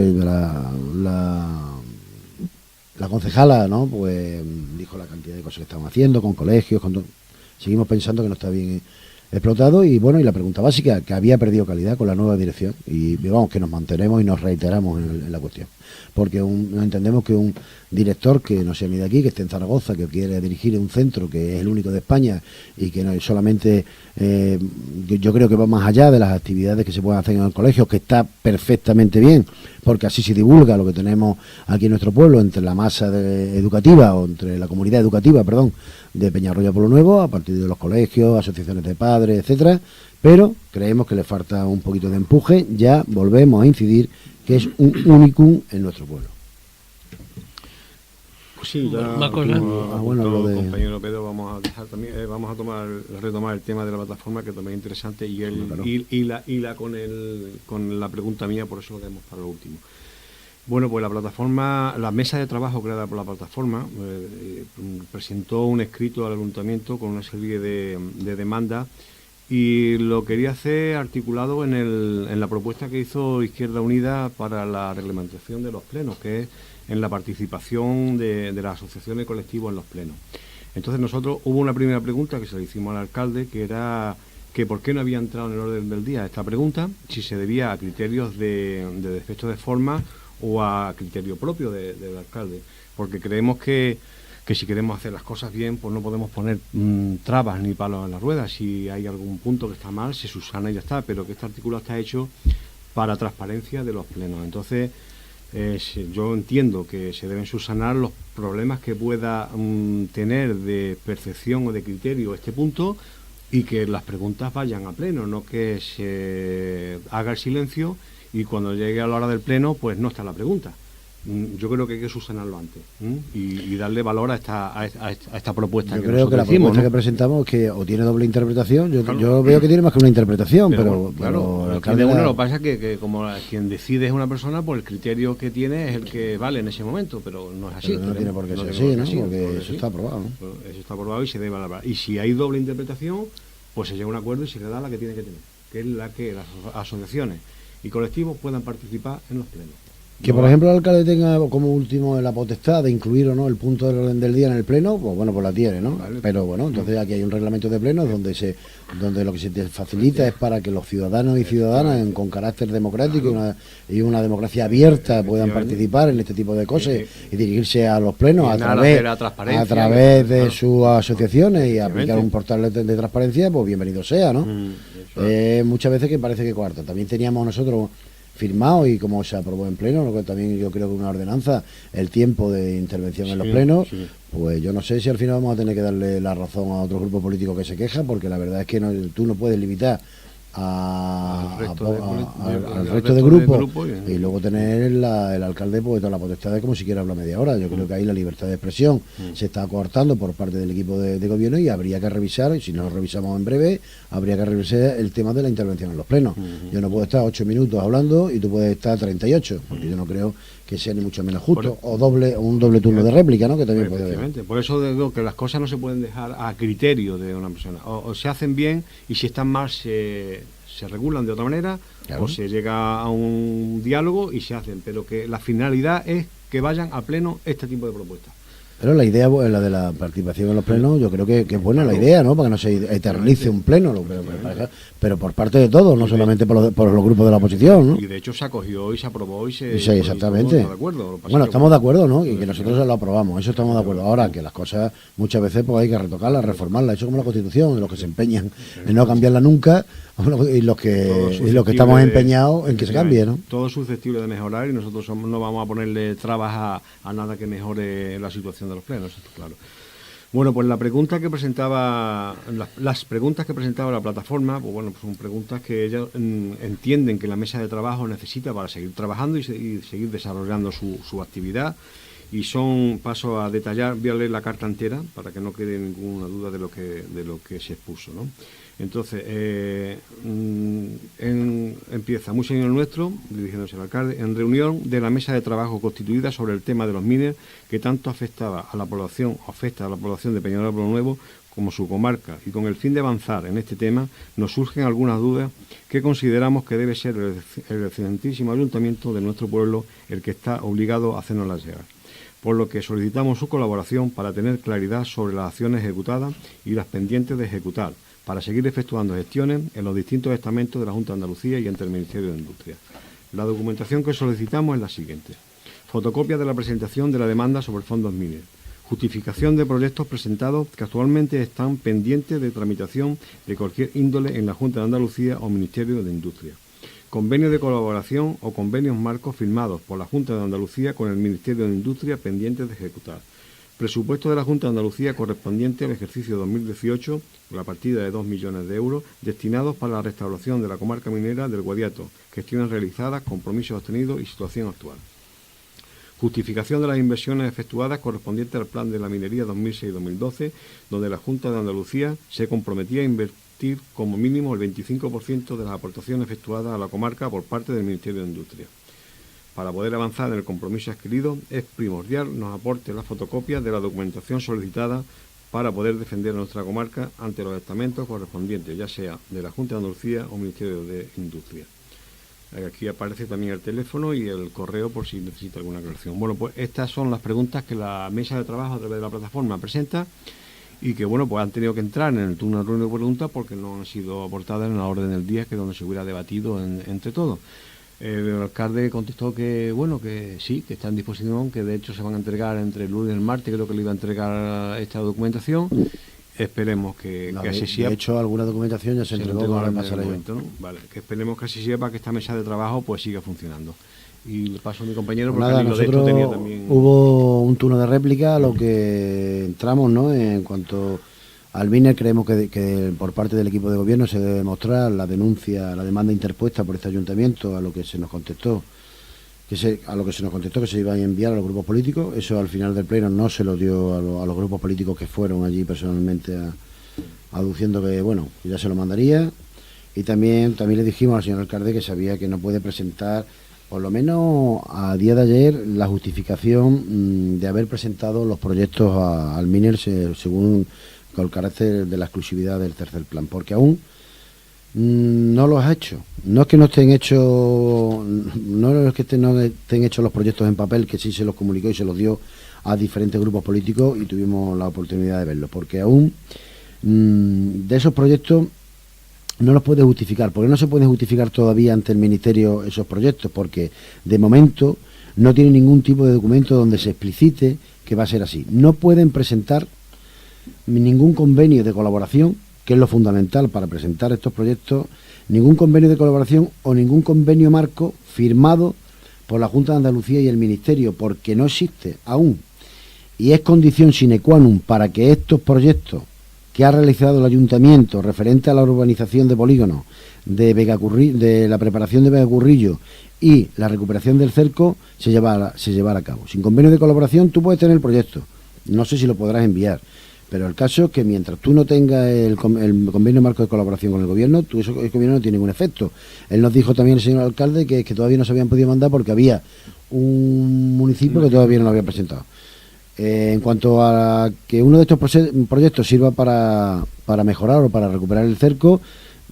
la concejala, ¿no?, pues dijo la cantidad de cosas que estamos haciendo con colegios, seguimos pensando que no está bien explotado. Y bueno, y la pregunta básica, que había perdido calidad con la nueva dirección, y vamos, que nos mantenemos y nos reiteramos en la cuestión, porque entendemos que un director que no sea ni de aquí, que esté en Zaragoza, que quiere dirigir un centro que es el único de España y que no es solamente, yo creo que va más allá de las actividades que se pueden hacer en el colegio, que está perfectamente bien, porque así se divulga lo que tenemos aquí en nuestro pueblo entre la masa educativa, o entre la comunidad educativa, perdón, de Peñarroya Pueblo Nuevo, a partir de los colegios, asociaciones de padres, etcétera. Pero creemos que le falta un poquito de empuje. Ya volvemos a incidir que es un unicum en nuestro pueblo. Pues sí, ya compañero Pedro, vamos a dejar también, vamos a retomar el tema de la plataforma, que también es interesante, con la pregunta mía, por eso lo dejamos para lo último. Bueno, pues la mesa de trabajo creada por la plataforma presentó un escrito al ayuntamiento con una serie de demandas y lo quería hacer articulado en la propuesta que hizo Izquierda Unida para la reglamentación de los plenos, que es en la participación de las asociaciones y colectivos en los plenos. Entonces nosotros hubo una primera pregunta que se le hicimos al alcalde, que era que por qué no había entrado en el orden del día esta pregunta, si se debía a criterios de defecto de forma o a criterio propio del alcalde, porque creemos que si queremos hacer las cosas bien, pues no podemos poner trabas ni palos en las ruedas. Si hay algún punto que está mal, se subsana y ya está, pero que este artículo está hecho para transparencia de los plenos. Entonces, yo entiendo que se deben subsanar los problemas que pueda tener de percepción o de criterio este punto, y que las preguntas vayan a pleno, no que se haga el silencio y cuando llegue a la hora del pleno, pues no está la pregunta. Yo creo que hay que subsanarlo antes y darle valor a esta propuesta. Yo creo que la propuesta que presentamos es que o tiene doble interpretación. Yo veo que tiene más que una interpretación, pero claro, el alcalde lo que pasa es que como quien decide es una persona, pues el criterio que tiene es el que vale en ese momento, pero no es así. Pero no tiene por qué ser así, ¿no? Porque eso está aprobado, ¿no? Eso está aprobado y se debe valorar. Y si hay doble interpretación, pues se llega a un acuerdo y se le da la que tiene que tener, que es la que las asociaciones y colectivos puedan participar en los plenos. Que, por ejemplo, el alcalde tenga como último la potestad de incluir o no el punto del orden del día en el pleno, pues bueno, pues la tiene, ¿no? Vale. Pero bueno, entonces aquí hay un reglamento de plenos donde lo que se te facilita es para que los ciudadanos y ciudadanas con carácter democrático y una democracia abierta puedan participar en este tipo de cosas y dirigirse a los plenos a través de sus asociaciones y aplicar un portal de transparencia, pues bienvenido sea, ¿no? Muchas veces que parece que cuarta. También teníamos nosotros firmado, y como se aprobó en pleno, lo que también yo creo que una ordenanza, el tiempo de intervención en los plenos, pues yo no sé si al final vamos a tener que darle la razón a otro grupo político que se queja, porque la verdad es que tú no puedes limitar al resto de grupos y luego tener el alcalde pues toda la potestad de como si quiera hablar media hora. Yo creo que ahí la libertad de expresión se está coartando por parte del equipo de gobierno, y habría que revisar, y si no lo revisamos en breve, habría que revisar el tema de la intervención en los plenos. Yo no puedo estar 8 minutos hablando y tú puedes estar 38, porque yo no creo que sea ni mucho menos justo, o un doble turno de réplica, ¿no? Que también puede haber. Por eso digo que las cosas no se pueden dejar a criterio de una persona. O se hacen bien, y si están mal se regulan de otra manera, claro, o se llega a un diálogo y se hacen, pero que la finalidad es que vayan a pleno este tipo de propuestas. Pero la idea, la de la participación en los plenos, yo creo que es buena la idea, ¿no? Para que no se eternice un pleno, pero por parte de todos, no solamente por los grupos de la oposición, ¿no? Y de hecho se acogió y se aprobó sí, exactamente. De acuerdo. Bueno, estamos de acuerdo, ¿no? Y que nosotros lo aprobamos, eso estamos de acuerdo. Ahora, que las cosas muchas veces pues hay que retocarlas, reformarlas, eso como la Constitución, los que se empeñan en no cambiarla nunca, y los que estamos empeñados en que se cambie, ¿no? Todo es susceptible de mejorar, y nosotros no vamos a ponerle trabas a nada que mejore la situación de los plenos, esto claro. Bueno, pues las preguntas que presentaba la plataforma, pues bueno, pues son preguntas que ellos entienden que la mesa de trabajo necesita para seguir trabajando y seguir desarrollando su actividad, y son, paso a detallar, voy a leer la carta entera para que no quede ninguna duda de lo que se expuso, ¿no? Entonces, empieza: muy señor nuestro, dirigiéndose al alcalde, en reunión de la mesa de trabajo constituida sobre el tema de los miners, que tanto afecta a la población de Peñalolén Pueblo Nuevo como su comarca, y con el fin de avanzar en este tema, nos surgen algunas dudas que consideramos que debe ser el excelentísimo ayuntamiento de nuestro pueblo el que está obligado a hacernoslas llegar, por lo que solicitamos su colaboración para tener claridad sobre las acciones ejecutadas y las pendientes de ejecutar, para seguir efectuando gestiones en los distintos estamentos de la Junta de Andalucía y ante el Ministerio de Industria. La documentación que solicitamos es la siguiente: fotocopia de la presentación de la demanda sobre fondos MINER, justificación de proyectos presentados que actualmente están pendientes de tramitación de cualquier índole en la Junta de Andalucía o Ministerio de Industria, convenio de colaboración o convenios marcos firmados por la Junta de Andalucía con el Ministerio de Industria pendientes de ejecutar, presupuesto de la Junta de Andalucía correspondiente al ejercicio 2018, la partida de 2 millones de euros destinados para la restauración de la comarca minera del Guadiato, gestiones realizadas, compromisos obtenidos y situación actual. Justificación de las inversiones efectuadas correspondientes al Plan de la Minería 2006-2012, donde la Junta de Andalucía se comprometía a invertir como mínimo el 25% de las aportaciones efectuadas a la comarca por parte del Ministerio de Industria. Para poder avanzar en el compromiso adquirido, es primordial nos aporte la fotocopia de la documentación solicitada para poder defender a nuestra comarca ante los estamentos correspondientes, ya sea de la Junta de Andalucía o Ministerio de Industria. Aquí aparece también el teléfono y el correo por si necesita alguna aclaración. Bueno, pues estas son las preguntas que la mesa de trabajo a través de la plataforma presenta y que, bueno, pues han tenido que entrar en el turno de preguntas porque no han sido aportadas en la orden del día, que es donde se hubiera debatido entre todos. El alcalde contestó que, bueno, que sí, que está en disposición, que de hecho se van a entregar entre el lunes y el martes, creo que le iba a entregar esta documentación. Esperemos que así sea. De hecho, alguna documentación ya se entregó con el momento, ¿no? Vale, que esperemos que así sea para que esta mesa de trabajo pues siga funcionando. Y le paso a mi compañero porque nada, de esto tenía también... Hubo un turno de réplica a lo que entramos, ¿no? En cuanto al MINER, creemos que por parte del equipo de gobierno se debe demostrar la denuncia, la demanda interpuesta por este ayuntamiento, a lo que se nos contestó que se iban a enviar a los grupos políticos. Eso al final del pleno no se lo dio a los grupos políticos que fueron allí personalmente aduciendo que, bueno, ya se lo mandaría. Y también le dijimos al señor alcalde que sabía que no puede presentar, por lo menos a día de ayer, la justificación de haber presentado los proyectos al MINER según con el carácter de la exclusividad del tercer plan, porque aún no los ha hecho. No es que no estén hechos, no es que no estén hechos los proyectos en papel, que sí se los comunicó y se los dio a diferentes grupos políticos y tuvimos la oportunidad de verlos, porque aún de esos proyectos no los puede justificar. ¿Por qué no se puede justificar todavía ante el Ministerio esos proyectos? Porque de momento no tiene ningún tipo de documento donde se explicite que va a ser así. No pueden presentar ningún convenio de colaboración, que es lo fundamental para presentar estos proyectos, ningún convenio de colaboración o ningún convenio marco firmado por la Junta de Andalucía y el Ministerio, porque no existe aún. Y es condición sine qua non para que estos proyectos que ha realizado el Ayuntamiento referente a la urbanización de polígonos, de la preparación de Vega Currillo y la recuperación del cerco se llevara a cabo. Sin convenio de colaboración tú puedes tener el proyecto, no sé si lo podrás enviar, pero el caso es que mientras tú no tengas el convenio marco de colaboración con el gobierno, el gobierno no tiene ningún efecto. Él nos dijo también el señor alcalde que todavía no se habían podido mandar porque había un municipio que todavía no lo había presentado. En cuanto a que uno de estos proyectos sirva para mejorar o para recuperar el cerco,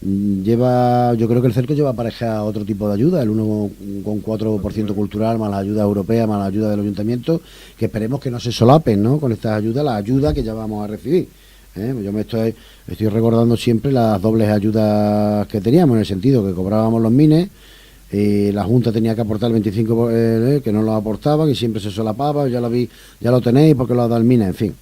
yo creo que el cerco lleva aparejada otro tipo de ayuda, el 1,4% cultural, más la ayuda europea, más la ayuda del ayuntamiento, que esperemos que no se solapen, ¿no?, con estas ayudas, la ayuda que ya vamos a recibir. Yo me estoy recordando siempre las dobles ayudas que teníamos, en el sentido que cobrábamos los mines, la Junta tenía que aportar el 25, que no lo aportaban y siempre se solapaba, ya lo tenéis porque lo ha dado el MINA, en fin.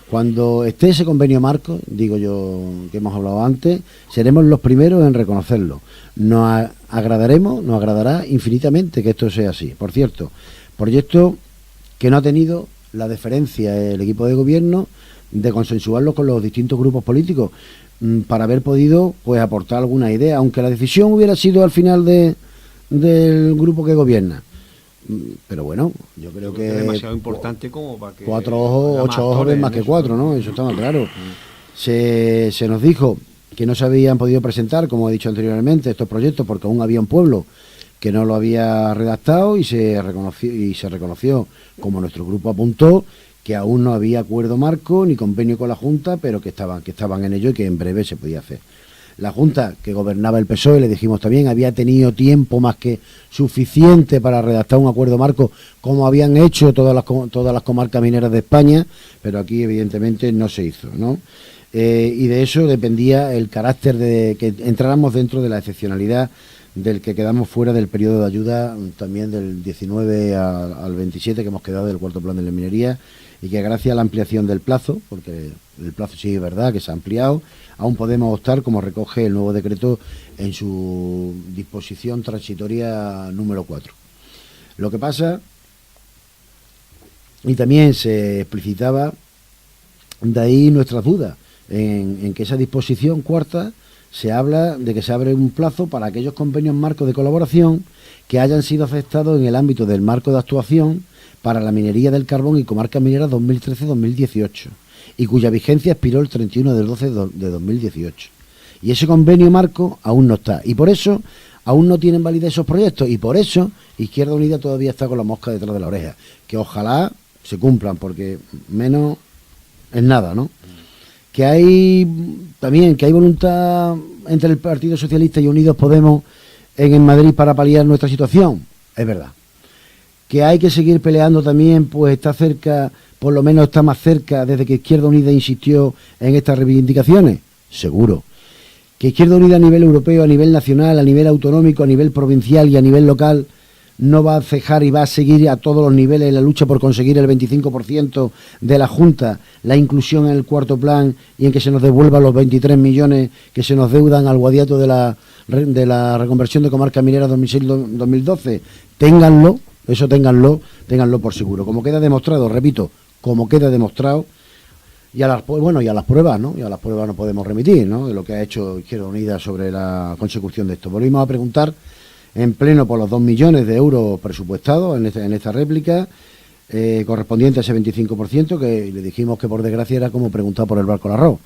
Cuando esté ese convenio marco, digo yo, que hemos hablado antes, seremos los primeros en reconocerlo. Nos agradará infinitamente que esto sea así. Por cierto, proyecto que no ha tenido la deferencia el equipo de gobierno de consensuarlo con los distintos grupos políticos para haber podido pues aportar alguna idea, aunque la decisión hubiera sido al final del grupo que gobierna. Pero bueno, yo creo que es demasiado importante como para que 4 ojos, 8 ojos ven más que 4, ¿no? Eso estaba claro. Se nos dijo que no se habían podido presentar, como he dicho anteriormente, estos proyectos porque aún había un pueblo que no lo había redactado y se reconoció, como nuestro grupo apuntó, que aún no había acuerdo marco ni convenio con la Junta, pero que estaban en ello y que en breve se podía hacer. La Junta, que gobernaba el PSOE, le dijimos también, había tenido tiempo más que suficiente para redactar un acuerdo marco, como habían hecho todas las comarcas mineras de España, pero aquí evidentemente no se hizo, ¿no? Y de eso dependía el carácter de que entráramos dentro de la excepcionalidad del que quedamos fuera del periodo de ayuda, también del 19 al 27 que hemos quedado del cuarto plan de la minería, y que gracias a la ampliación del plazo, porque el plazo sí es verdad que se ha ampliado, aún podemos optar, como recoge el nuevo decreto en su disposición transitoria número 4. Lo que pasa, y también se explicitaba, de ahí nuestras dudas, en que esa disposición cuarta se habla de que se abre un plazo para aquellos convenios marcos de colaboración que hayan sido afectados en el ámbito del marco de actuación para la minería del carbón y comarcas mineras 2013-2018 y cuya vigencia expiró el 31 del 12 de 2018. Y ese convenio marco aún no está. Y por eso aún no tienen validez esos proyectos. Y por eso Izquierda Unida todavía está con la mosca detrás de la oreja. Que ojalá se cumplan, porque menos es nada, ¿no? que hay voluntad entre el Partido Socialista y Unidos Podemos en Madrid para paliar nuestra situación, es verdad. Que hay que seguir peleando también, pues está cerca, por lo menos está más cerca desde que Izquierda Unida insistió en estas reivindicaciones, seguro. Que Izquierda Unida a nivel europeo, a nivel nacional, a nivel autonómico, a nivel provincial y a nivel local no va a cejar y va a seguir a todos los niveles la lucha por conseguir el 25% de la Junta, la inclusión en el cuarto plan y en que se nos devuelvan los 23 millones que se nos deudan al Guadiato de la reconversión de comarca minera 2006-2012. Ténganlo por seguro. Como queda demostrado, repito, y a las pruebas, ¿no? Y a las pruebas no podemos remitir, ¿no? De lo que ha hecho Izquierda Unida sobre la consecución de esto. Volvimos a preguntar en pleno por los 2 millones de euros presupuestados en esta réplica, correspondiente a ese 25%, que le dijimos que por desgracia era como preguntar por el barco al arroz.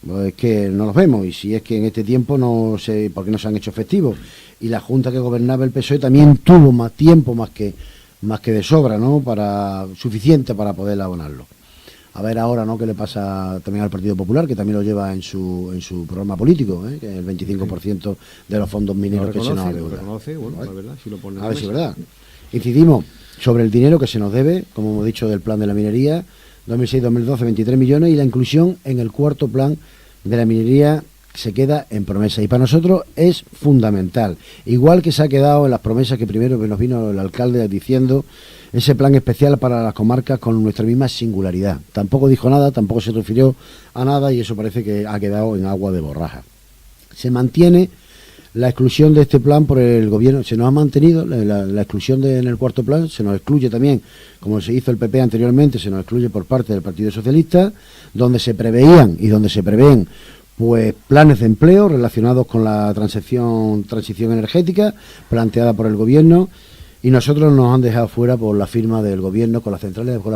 Pues es que no los vemos, y si es que en este tiempo no sé por qué no se han hecho efectivos. Y la Junta que gobernaba el PSOE también tuvo más tiempo, más que de sobra, ¿no? Suficiente para poder abonarlo. A ver ahora, ¿no?, qué le pasa también al Partido Popular, que también lo lleva en su programa político, que es el 25% de los fondos mineros que se nos adeudan. La verdad, si lo ponen a ver si es verdad. Incidimos sobre el dinero que se nos debe, como hemos dicho, del plan de la minería, 2006-2012, 23 millones, y la inclusión en el cuarto plan de la minería se queda en promesa. Y para nosotros es fundamental. Igual que se ha quedado en las promesas que primero nos vino el alcalde diciendo, ese plan especial para las comarcas con nuestra misma singularidad. Tampoco dijo nada, tampoco se refirió a nada, y eso parece que ha quedado en agua de borraja. Se mantiene la exclusión de este plan por el gobierno, se nos ha mantenido la exclusión en el cuarto plan, se nos excluye también, como se hizo el PP anteriormente, se nos excluye por parte del Partido Socialista, donde se preveían y donde se prevén pues planes de empleo relacionados con la transición energética planteada por el gobierno, y nosotros nos han dejado fuera por la firma del gobierno con las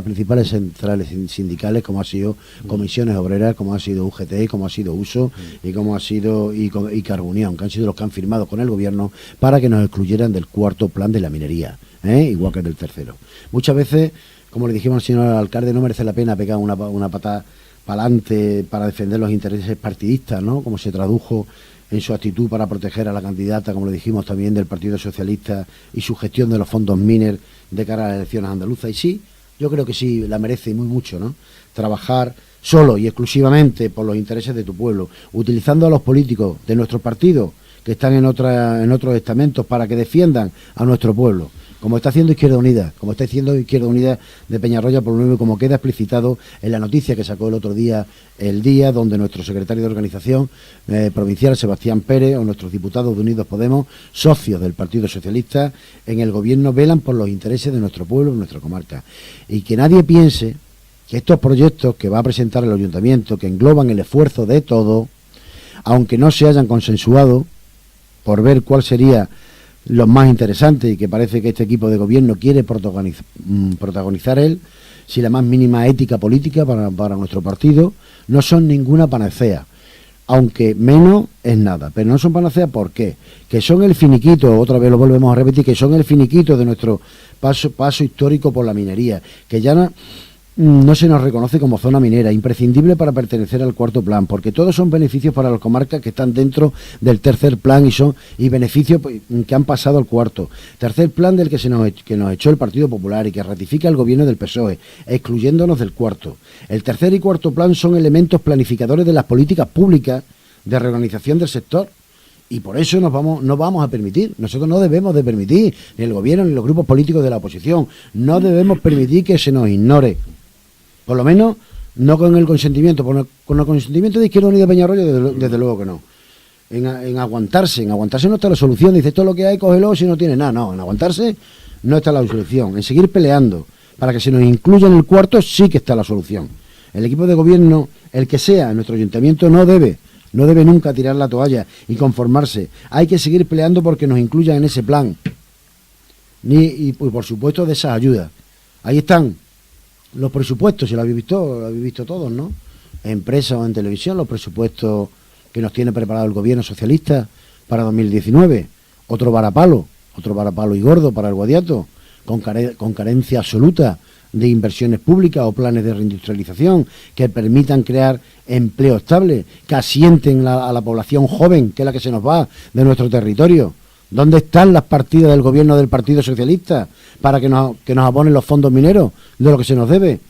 principales centrales sindicales, como ha sido Comisiones Obreras, como ha sido UGT, como ha sido USO y como ha sido y Carbunión, que han sido los que han firmado con el gobierno para que nos excluyeran del cuarto plan de la minería, igual que del tercero. Muchas veces, como le dijimos al señor alcalde, no merece la pena pegar una patada para adelante para defender los intereses partidistas, ¿no?, como se tradujo en su actitud para proteger a la candidata, como le dijimos también, del Partido Socialista, y su gestión de los fondos MINER de cara a las elecciones andaluzas. Y sí, yo creo que sí la merece, y muy mucho, ¿no?, trabajar solo y exclusivamente por los intereses de tu pueblo, utilizando a los políticos de nuestro partido que están en otros estamentos para que defiendan a nuestro pueblo, como está haciendo Izquierda Unida, de Peñarroya, por lo mismo, como queda explicitado en la noticia que sacó el otro día, donde nuestro secretario de organización provincial, Sebastián Pérez, o nuestros diputados de Unidos Podemos, socios del Partido Socialista en el gobierno, velan por los intereses de nuestro pueblo, de nuestra comarca. Y que nadie piense que estos proyectos que va a presentar el ayuntamiento, que engloban el esfuerzo de todo, aunque no se hayan consensuado, por ver cuál sería los más interesantes, y que parece que este equipo de gobierno quiere protagonizar él, si la más mínima ética política para nuestro partido, no son ninguna panacea, aunque menos es nada. Pero no son panacea, ¿por qué? Que son el finiquito, otra vez lo volvemos a repetir, que son el finiquito de nuestro paso histórico por la minería, que ya no se nos reconoce como zona minera, imprescindible para pertenecer al cuarto plan, porque todos son beneficios para las comarcas que están dentro del tercer plan y beneficios que han pasado al cuarto. Tercer plan del que nos echó el Partido Popular y que ratifica el gobierno del PSOE, excluyéndonos del cuarto. El tercer y cuarto plan son elementos planificadores de las políticas públicas de reorganización del sector. Y por eso no vamos a permitir, nosotros no debemos de permitir, ni el gobierno ni los grupos políticos de la oposición, no debemos permitir que se nos ignore. Por lo menos no con el consentimiento, con el consentimiento de Izquierda Unida de Peñarroya, desde luego que no. En aguantarse no está la solución. Dice, esto es lo que hay, cógelo si no tiene nada. No, en aguantarse no está la solución. En seguir peleando para que se nos incluya en el cuarto sí que está la solución. El equipo de gobierno, el que sea, en nuestro ayuntamiento, no debe nunca tirar la toalla y conformarse. Hay que seguir peleando porque nos incluyan en ese plan. Y por supuesto de esas ayudas. Ahí están los presupuestos, si lo habéis visto todos, ¿no? En prensa o en televisión, los presupuestos que nos tiene preparado el gobierno socialista para 2019. Otro varapalo y gordo para el Guadiato, con carencia absoluta de inversiones públicas o planes de reindustrialización que permitan crear empleo estable, que asienten a la población joven, que es la que se nos va de nuestro territorio. ¿Dónde están las partidas del gobierno del Partido Socialista para que nos abonen los fondos mineros de lo que se nos debe?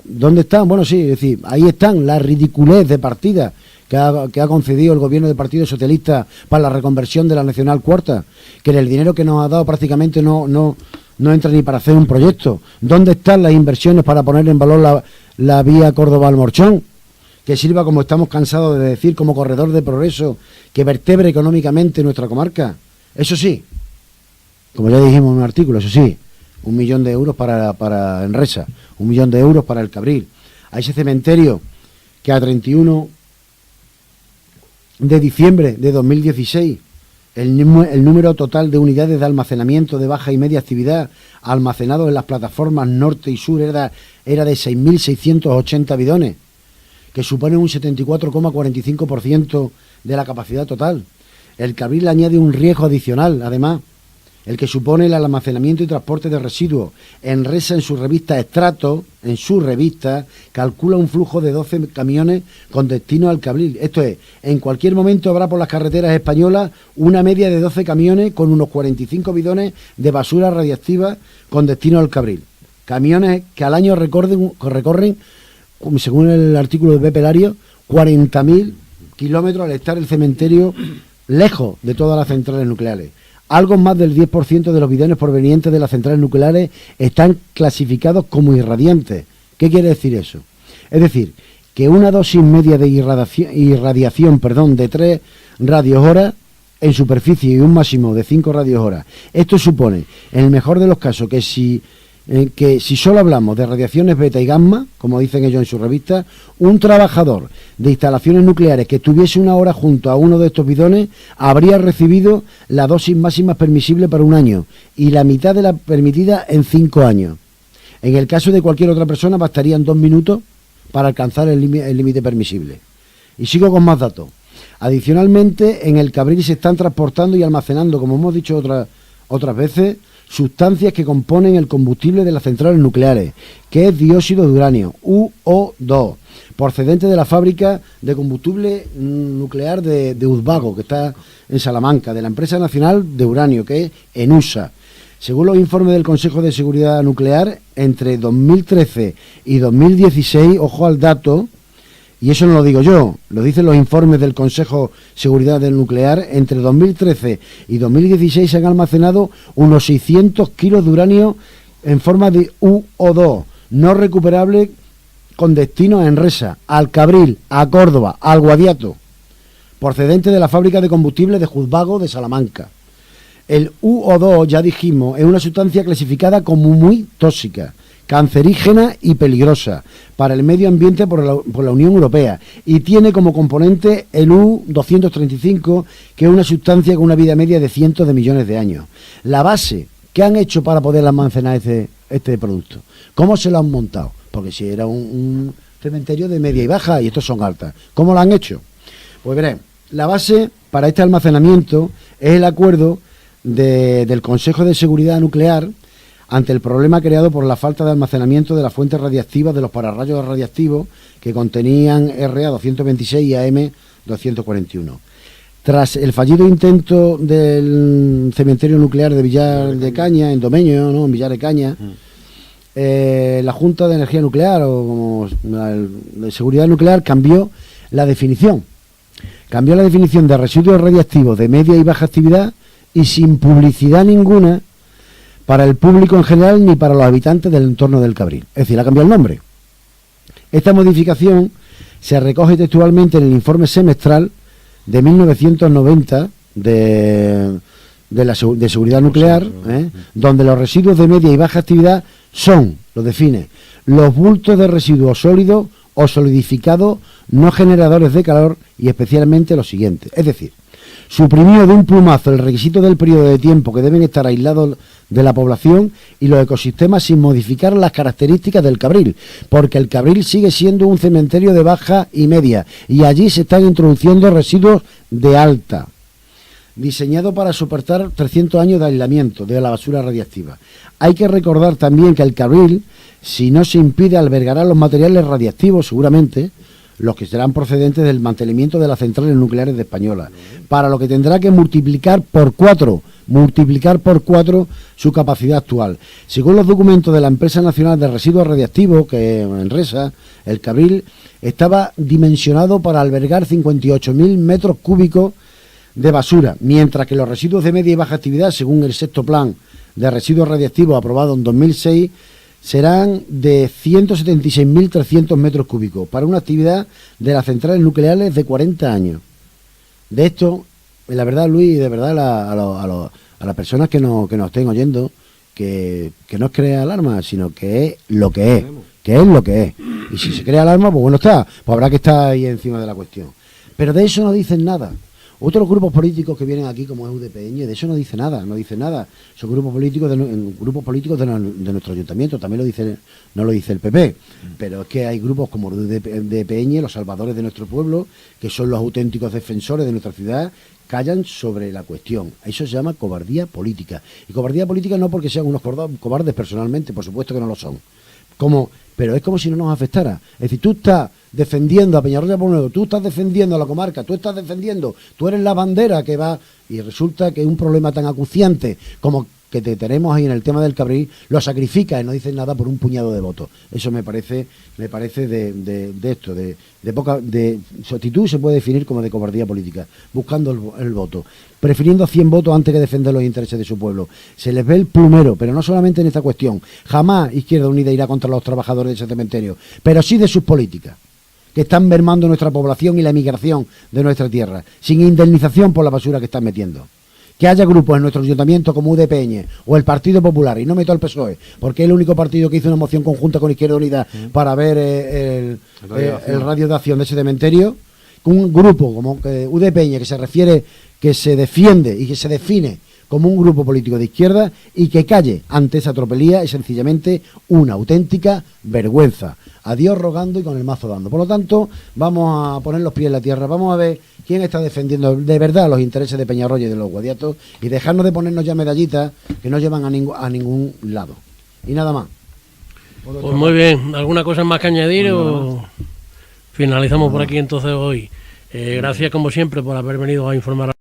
¿Dónde están? Bueno, sí, es decir, ahí están la ridiculez de partidas que ha concedido el gobierno del Partido Socialista para la reconversión de la Nacional Cuarta, que el dinero que nos ha dado prácticamente no entra ni para hacer un proyecto. ¿Dónde están las inversiones para poner en valor la vía Córdoba-Almorchón? Que sirva, como estamos cansados de decir, como corredor de progreso, que vertebre económicamente nuestra comarca. Eso sí, como ya dijimos en un artículo, eso sí, 1 millón de euros para Enresa, 1 millón de euros para el Cabril. A ese cementerio que a 31 de diciembre de 2016 el número total de unidades de almacenamiento de baja y media actividad almacenados en las plataformas norte y sur era de 6.680 bidones, que supone un 74,45% de la capacidad total. El Cabril añade un riesgo adicional, además, el que supone el almacenamiento y transporte de residuos. Enresa, en su revista Estrato, calcula un flujo de 12 camiones con destino al Cabril. Esto es, en cualquier momento habrá por las carreteras españolas una media de 12 camiones con unos 45 bidones de basura radiactiva con destino al Cabril. Camiones que al año recorren, según el artículo de Pepe Lario, 40.000 kilómetros al estar el cementerio lejos de todas las centrales nucleares. Algo más del 10% de los bidones provenientes de las centrales nucleares están clasificados como irradiantes. ¿Qué quiere decir eso? Es decir, que una dosis media de irradiación de 3 radios hora en superficie y un máximo de 5 radios hora. Esto supone, en el mejor de los casos, que si solo hablamos de radiaciones beta y gamma, como dicen ellos en su revista, un trabajador de instalaciones nucleares que estuviese una hora junto a uno de estos bidones habría recibido la dosis máxima permisible para un año y la mitad de la permitida en 5 años. En el caso de cualquier otra persona bastarían 2 minutos para alcanzar el límite permisible. Y sigo con más datos. Adicionalmente, en el Cabril se están transportando y almacenando, como hemos dicho otras veces, sustancias que componen el combustible de las centrales nucleares, que es dióxido de uranio, UO2, procedente de la fábrica de combustible nuclear de Uzbago, que está en Salamanca, de la empresa nacional de uranio, que es ENUSA. Según los informes del Consejo de Seguridad Nuclear, entre 2013 y 2016, ojo al dato, y eso no lo digo yo, lo dicen los informes del Consejo de Seguridad del Nuclear, entre 2013 y 2016 se han almacenado unos 600 kilos de uranio en forma de UO2, no recuperable, con destino a Enresa, al Cabril, a Córdoba, al Guadiato, procedente de la fábrica de combustible de Juzbago de Salamanca. El UO2, ya dijimos, es una sustancia clasificada como muy tóxica, cancerígena y peligrosa para el medio ambiente por la Unión Europea, y tiene como componente el U-235, que es una sustancia con una vida media de cientos de millones de años. La base, ¿qué han hecho para poder almacenar este producto? ¿Cómo se lo han montado? Porque si era un cementerio de media y baja y estos son altas, ¿cómo lo han hecho? Pues verán, la base para este almacenamiento es el acuerdo del Consejo de Seguridad Nuclear ante el problema creado por la falta de almacenamiento de las fuentes radiactivas de los pararrayos radiactivos que contenían Ra-226 y Am-241. Tras el fallido intento del cementerio nuclear de Villar de Caña, en Domeño, ¿no?, en Villar de Caña, la Junta de Energía Nuclear o como de Seguridad Nuclear cambió la definición. Cambió la definición de residuos radiactivos de media y baja actividad y sin publicidad ninguna para el público en general ni para los habitantes del entorno del Cabril. Es decir, ha cambiado el nombre. Esta modificación se recoge textualmente en el informe semestral de 1990 de seguridad nuclear, donde los residuos de media y baja actividad son, lo define, los bultos de residuos sólidos o solidificados no generadores de calor y especialmente los siguientes. Es decir, suprimió de un plumazo el requisito del periodo de tiempo que deben estar aislados de la población y los ecosistemas sin modificar las características del Cabril, porque el Cabril sigue siendo un cementerio de baja y media y allí se están introduciendo residuos de alta. diseñado para soportar 300 años de aislamiento de la basura radiactiva. Hay que recordar también que el Cabril, si no se impide, albergará los materiales radiactivos, seguramente, los que serán procedentes del mantenimiento de las centrales nucleares de Española, para lo que tendrá que multiplicar por cuatro su capacidad actual. Según los documentos de la Empresa Nacional de Residuos Radiactivos, que en Enresa, el Cabril estaba dimensionado para albergar 58.000 metros cúbicos de basura, mientras que los residuos de media y baja actividad, según el sexto plan de residuos radiactivos aprobado en 2006, serán de 176.300 metros cúbicos, para una actividad de las centrales nucleares de 40 años. De esto, la verdad, Luis, de verdad a las personas que nos estén oyendo, que no es crear alarma, sino que es lo que es, Y si se crea alarma, pues bueno está, pues habrá que estar ahí encima de la cuestión. Pero de eso no dicen nada. Otros grupos políticos que vienen aquí, como es UDPN, de eso no dice nada. Son grupos políticos de nuestro ayuntamiento, también no lo dice el PP, pero es que hay grupos como UDPN, los salvadores de nuestro pueblo, que son los auténticos defensores de nuestra ciudad, callan sobre la cuestión. Eso se llama cobardía política. Y cobardía política no porque sean unos cobardes personalmente, por supuesto que no lo son. Pero es como si no nos afectara. Es decir, tú estás defendiendo a Peñarroya por Nuevo, tú estás defendiendo a la comarca, tú eres la bandera que va, y resulta que un problema tan acuciante como que te tenemos ahí en el tema del Cabril, lo sacrifica y no dices nada por un puñado de votos. Eso me parece su actitud se puede definir como de cobardía política, buscando el voto, prefiriendo 100 votos antes que defender los intereses de su pueblo. Se les ve el plumero, pero no solamente en esta cuestión. Jamás Izquierda Unida irá contra los trabajadores de ese cementerio, pero sí de sus políticas, que están mermando nuestra población y la emigración de nuestra tierra, sin indemnización por la basura que están metiendo. Que haya grupos en nuestro ayuntamiento como UDPN o el Partido Popular, y no meto al PSOE, porque es el único partido que hizo una moción conjunta con Izquierda Unida para ver el radio de acción de ese cementerio, un grupo como UDPN que se defiende y que se define como un grupo político de izquierda y que calle ante esa tropelía es sencillamente una auténtica vergüenza. A Dios rogando y con el mazo dando. Por lo tanto, vamos a poner los pies en la tierra, vamos a ver quién está defendiendo de verdad los intereses de Peñarroya y de los Guadiatos y dejarnos de ponernos ya medallitas que no llevan a ningún lado. Y nada más. Pues muy bien, ¿alguna cosa más que añadir o finalizamos por aquí entonces hoy? Gracias como siempre por haber venido a informar.